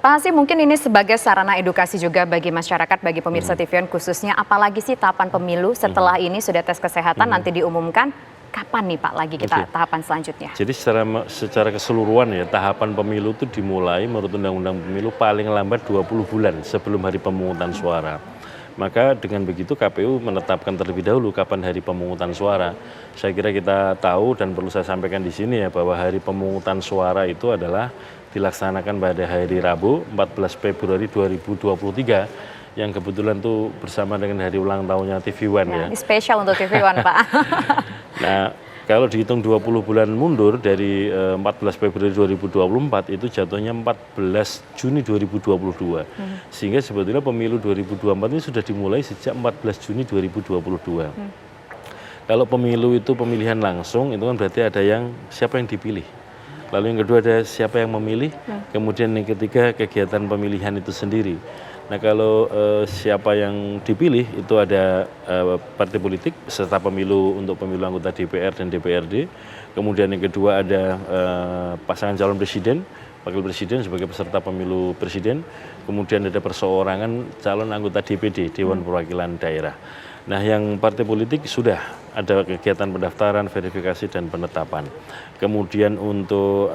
Pak Hasim, mungkin ini sebagai sarana edukasi juga bagi masyarakat, bagi pemirsa TVN khususnya, apalagi sih tahapan pemilu setelah ini sudah tes kesehatan nanti diumumkan, kapan nih Pak lagi kita tahapan selanjutnya? Jadi secara keseluruhan ya, tahapan pemilu itu dimulai menurut Undang-Undang Pemilu paling lambat 20 bulan sebelum hari pemungutan suara. Maka dengan begitu KPU menetapkan terlebih dahulu kapan hari pemungutan suara. Saya kira kita tahu dan perlu saya sampaikan di sini ya, bahwa hari pemungutan suara itu adalah dilaksanakan pada hari Rabu 14 Februari 2023 yang kebetulan tuh bersama dengan hari ulang tahunnya TV One ya. Ini spesial untuk TV One Pak. Nah, kalau dihitung 20 bulan mundur dari 14 Februari 2024 itu jatuhnya 14 Juni 2022. Sehingga sebetulnya pemilu 2024 ini sudah dimulai sejak 14 Juni 2022. Kalau pemilu itu pemilihan langsung, itu kan berarti ada yang siapa yang dipilih. Lalu yang kedua ada siapa yang memilih, kemudian yang ketiga kegiatan pemilihan itu sendiri. Nah kalau siapa yang dipilih itu ada partai politik peserta pemilu untuk pemilu anggota DPR dan DPRD. Kemudian yang kedua ada pasangan calon presiden, wakil presiden sebagai peserta pemilu presiden. Kemudian ada perseorangan calon anggota DPD, Dewan Perwakilan Daerah. Nah yang partai politik sudah ada kegiatan pendaftaran, verifikasi dan penetapan. Kemudian untuk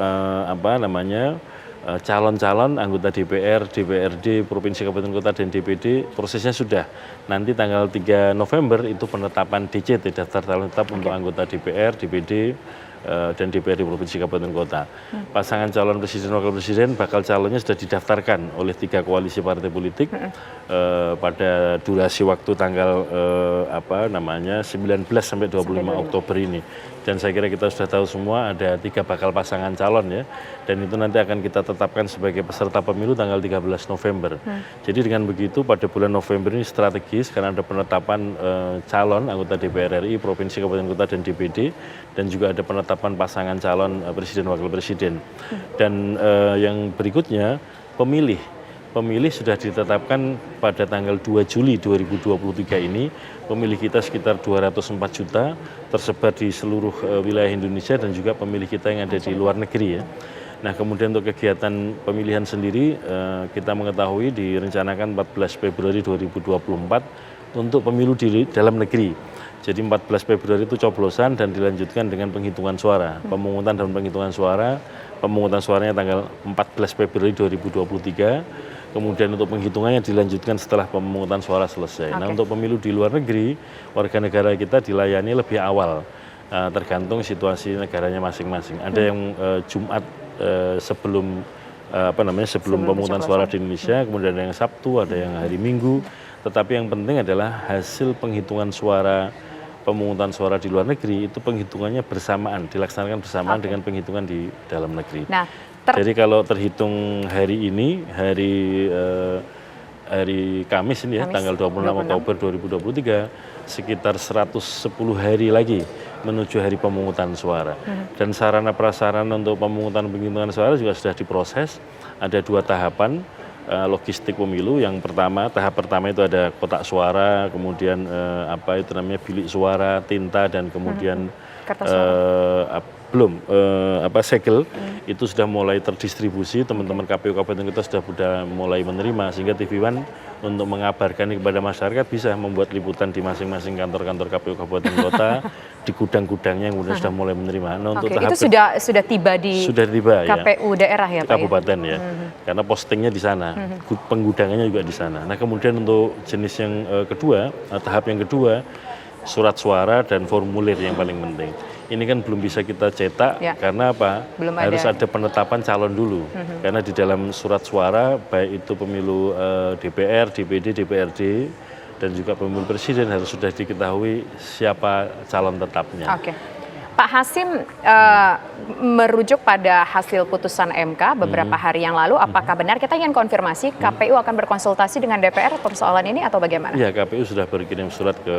calon-calon anggota DPR, DPRD, Provinsi Kabupaten Kota dan DPD prosesnya sudah. Nanti tanggal 3 November itu penetapan DCT, daftar calon tetap untuk anggota DPR, DPD dan DPRD Provinsi Kabupaten Kota. Pasangan calon presiden wakil presiden bakal calonnya sudah didaftarkan oleh 3 koalisi partai politik pada durasi waktu tanggal 19 sampai 25 Oktober ini. Dan saya kira kita sudah tahu semua ada 3 bakal pasangan calon ya. Dan itu nanti akan kita tetapkan sebagai peserta pemilu tanggal 13 November. Jadi dengan begitu pada bulan November ini strategis karena ada penetapan calon anggota DPR RI, Provinsi Kabupaten Kota dan DPD. Dan juga ada penetapan pasangan calon presiden wakil presiden. Dan yang berikutnya pemilih sudah ditetapkan pada tanggal 2 Juli 2023 ini. Pemilih kita sekitar 204 juta tersebar di seluruh wilayah Indonesia dan juga pemilih kita yang ada di luar negeri ya. Nah kemudian untuk kegiatan pemilihan sendiri kita mengetahui direncanakan 14 Februari 2024 untuk pemilu di dalam negeri. Jadi 14 Februari itu coblosan dan dilanjutkan dengan penghitungan suara. Pemungutan dan penghitungan suara, pemungutan suaranya tanggal 14 Februari 2023. Kemudian untuk penghitungannya dilanjutkan setelah pemungutan suara selesai. Nah untuk pemilu di luar negeri, warga negara kita dilayani lebih awal. Tergantung situasi negaranya masing-masing. Ada yang Jumat sebelum pemungutan suara di Indonesia, kemudian ada yang Sabtu, ada yang hari Minggu. Tetapi yang penting adalah hasil penghitungan suara, pemungutan suara di luar negeri itu penghitungannya bersamaan, dilaksanakan bersamaan dengan penghitungan di dalam negeri. Nah, jadi kalau terhitung hari ini, hari Kamis ini ya, tanggal 26 Oktober 2023, sekitar 110 hari lagi menuju hari pemungutan suara. Dan sarana prasarana untuk penghitungan suara juga sudah diproses, ada 2 tahapan. Logistik pemilu yang tahap pertama itu ada kotak suara, kemudian bilik suara, tinta dan kemudian segel itu sudah mulai terdistribusi, teman-teman KPU Kabupaten kita sudah mulai menerima sehingga TV One untuk mengabarkan kepada masyarakat bisa membuat liputan di masing-masing kantor-kantor KPU Kabupaten Kota di gudang-gudangnya yang kemudian sudah mulai menerima. Nah, untuk tahap itu sudah tiba di KPU daerah ya Pak? Kabupaten ya, karena postingnya di sana, penggudangannya juga di sana. Nah kemudian untuk jenis yang kedua, tahap yang kedua, surat suara dan formulir yang paling penting. Ini kan belum bisa kita cetak karena apa? Harus ada penetapan calon dulu. Karena di dalam surat suara baik itu pemilu DPR, DPD, DPRD dan juga pemilu presiden harus sudah diketahui siapa calon tetapnya. Pak Hasim merujuk pada hasil putusan MK beberapa hari yang lalu, apakah benar kita ingin konfirmasi KPU akan berkonsultasi dengan DPR persoalan ini atau bagaimana? Ya, KPU sudah berkirim surat ke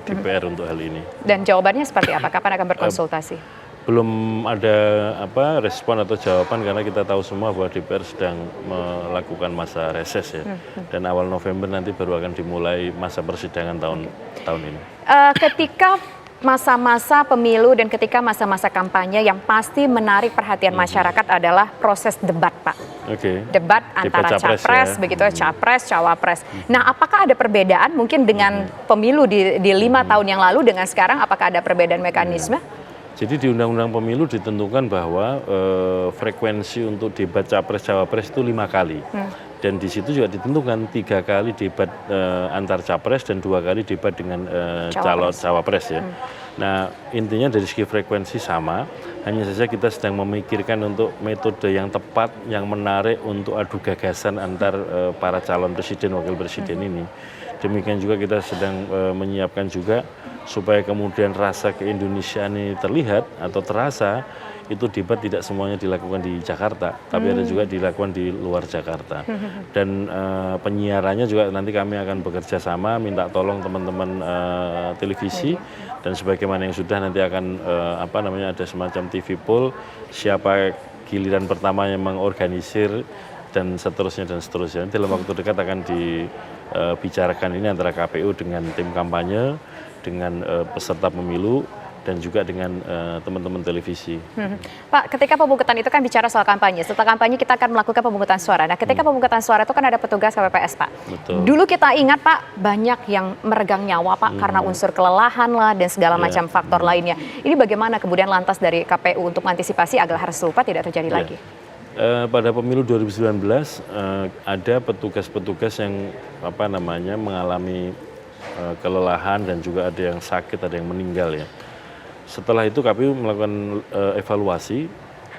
DPR untuk hal ini. Dan jawabannya seperti apa? Kapan akan berkonsultasi? Belum ada respon atau jawaban karena kita tahu semua bahwa DPR sedang melakukan masa reses ya. Dan awal November nanti baru akan dimulai masa persidangan tahun ini. Ketika masa-masa pemilu dan ketika masa-masa kampanye yang pasti menarik perhatian masyarakat adalah proses debat, Pak. Debat antara capres, begitu capres, cawapres. Nah, apakah ada perbedaan mungkin dengan pemilu di 5 tahun yang lalu dengan sekarang? Apakah ada perbedaan mekanisme? Jadi di Undang-Undang Pemilu ditentukan bahwa frekuensi untuk debat capres-cawapres itu 5 kali. Dan di situ juga ditentukan 3 kali debat antar capres dan 2 kali debat dengan calon cawapres ya. Nah, intinya dari segi frekuensi sama, hanya saja kita sedang memikirkan untuk metode yang tepat, yang menarik untuk adu gagasan antar para calon presiden, wakil presiden ini. Demikian juga kita sedang menyiapkan juga supaya kemudian rasa keindonesiaan ini terlihat atau terasa, itu debat tidak semuanya dilakukan di Jakarta, tapi ada juga dilakukan di luar Jakarta. Dan penyiarannya juga nanti kami akan bekerja sama, minta tolong teman-teman televisi, dan sebagaimana yang sudah nanti akan ada semacam TV poll, siapa giliran pertama yang mengorganisir, dan seterusnya dan seterusnya. Dalam waktu dekat akan dibicarakan ini antara KPU dengan tim kampanye, dengan peserta pemilu, dan juga dengan teman-teman televisi. Pak, ketika pemungutan itu kan bicara soal kampanye. Setelah kampanye kita akan melakukan pemungutan suara. Nah, ketika pemungutan suara itu kan ada petugas KPPS, Pak. Betul. Dulu kita ingat, Pak, banyak yang meregang nyawa, Pak, karena unsur kelelahan lah dan segala macam faktor lainnya. Ini bagaimana kemudian lantas dari KPU untuk mengantisipasi agar hal serupa tidak terjadi lagi? Pada pemilu 2019 ada petugas-petugas yang mengalami kelelahan dan juga ada yang sakit, ada yang meninggal ya. Setelah itu KPU melakukan evaluasi,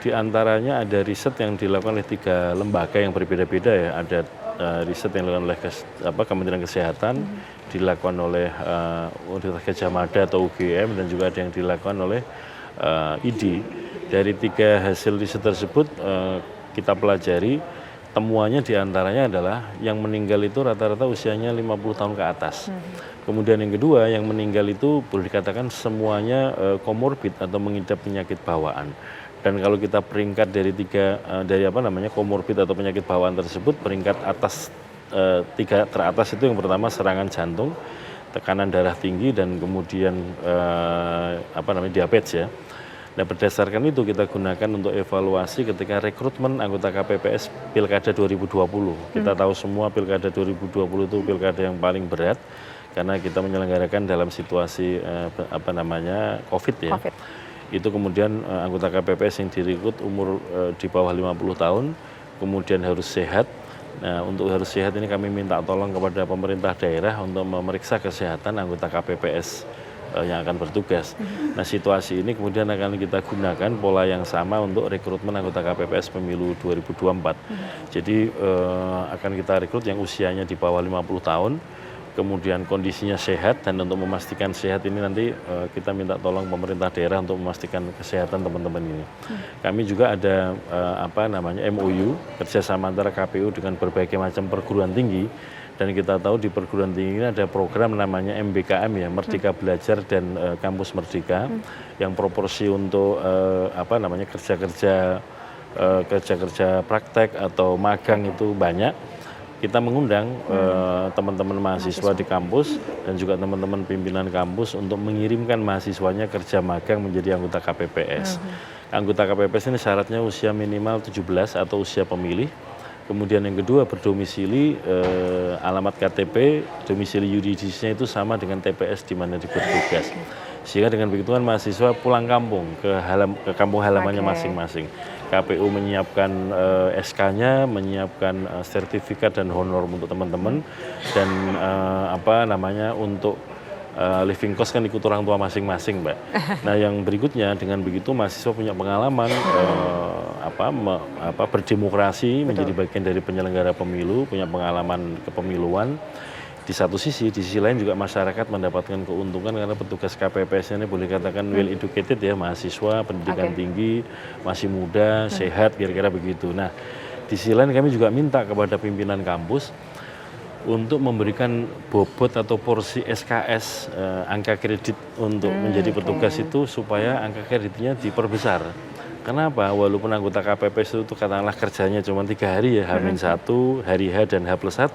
diantaranya ada riset yang dilakukan oleh 3 lembaga yang berbeda-beda ya. Ada riset yang dilakukan oleh Kementerian Kesehatan, dilakukan oleh Universitas Gadjah Mada atau UGM, dan juga ada yang dilakukan oleh ID. Dari 3 hasil riset tersebut kita pelajari, temuannya diantaranya adalah yang meninggal itu rata-rata usianya 50 tahun ke atas. Kemudian yang kedua, yang meninggal itu boleh dikatakan semuanya komorbid atau mengidap penyakit bawaan. Dan kalau kita peringkat dari komorbid atau penyakit bawaan tersebut, peringkat atas 3 teratas itu yang pertama serangan jantung, tekanan darah tinggi, dan kemudian diabetes ya. Nah, berdasarkan itu kita gunakan untuk evaluasi ketika rekrutmen anggota KPPS Pilkada 2020. Kita tahu semua Pilkada 2020 itu pilkada yang paling berat karena kita menyelenggarakan dalam situasi COVID ya. COVID. Itu kemudian anggota KPPS yang direkrut umur di bawah 50 tahun, kemudian harus sehat. Nah, untuk harus sehat ini kami minta tolong kepada pemerintah daerah untuk memeriksa kesehatan anggota KPPS yang akan bertugas. Nah, situasi ini kemudian akan kita gunakan pola yang sama untuk rekrutmen anggota KPPS pemilu 2024. Jadi akan kita rekrut yang usianya di bawah 50 tahun, kemudian kondisinya sehat, dan untuk memastikan sehat ini nanti kita minta tolong pemerintah daerah untuk memastikan kesehatan teman-teman ini. Kami juga ada MOU kerjasama antara KPU dengan berbagai macam perguruan tinggi. Dan kita tahu di perguruan tinggi ini ada program namanya MBKM ya, Merdeka Belajar dan Kampus Merdeka, yang proporsi untuk kerja-kerja praktek atau magang itu banyak. Kita mengundang teman-teman mahasiswa di kampus dan juga teman-teman pimpinan kampus untuk mengirimkan mahasiswanya kerja magang menjadi anggota KPPS. Anggota KPPS ini syaratnya usia minimal 17 atau usia pemilih. Kemudian yang kedua, berdomisili alamat KTP, domisili yuridisnya itu sama dengan TPS di mana bertugas. Sehingga dengan begitu kan mahasiswa pulang kampung ke kampung halamannya masing-masing. KPU menyiapkan SK-nya, menyiapkan sertifikat dan honor untuk teman-teman, dan untuk living cost kan ikut orang tua masing-masing, Mbak. Nah, yang berikutnya dengan begitu mahasiswa punya pengalaman berdemokrasi, menjadi bagian dari penyelenggara pemilu, punya pengalaman kepemiluan. Di sisi lain juga masyarakat mendapatkan keuntungan karena petugas KPPS ini boleh katakan well educated ya, mahasiswa, pendidikan tinggi, masih muda, sehat, kira-kira begitu. Nah, di sisi lain kami juga minta kepada pimpinan kampus untuk memberikan bobot atau porsi SKS, angka kredit untuk menjadi petugas itu supaya angka kreditnya diperbesar. Kenapa? Walaupun anggota KPPS itu katakanlah kerjanya cuma 3 hari ya, H-1, hari H dan H+1,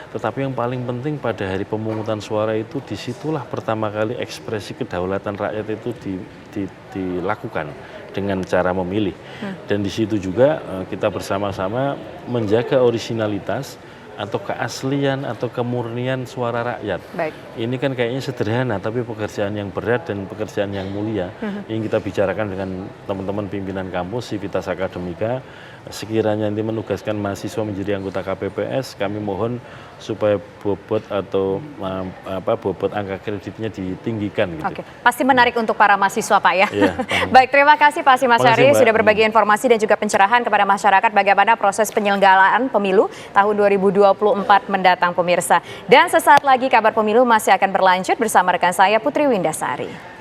Tetapi yang paling penting pada hari pemungutan suara itu disitulah pertama kali ekspresi kedaulatan rakyat itu dilakukan dengan cara memilih. Dan di situ juga kita bersama-sama menjaga originalitas atau keaslian atau kemurnian suara rakyat. Baik. Ini kan kayaknya sederhana, tapi pekerjaan yang berat dan pekerjaan yang mulia. Yang kita bicarakan dengan teman-teman pimpinan kampus, Civitas Akademika, sekiranya nanti menugaskan mahasiswa menjadi anggota KPPS, kami mohon supaya bobot atau bobot angka kreditnya ditinggikan. Gitu. Oke, pasti menarik untuk para mahasiswa Pak ya. Iya, baik, terima kasih Pak Hashim Asyari sudah berbagi informasi dan juga pencerahan kepada masyarakat bagaimana proses penyelenggaraan pemilu tahun 2024 mendatang pemirsa. Dan sesaat lagi kabar pemilu masih akan berlanjut bersama rekan saya Putri Windasari.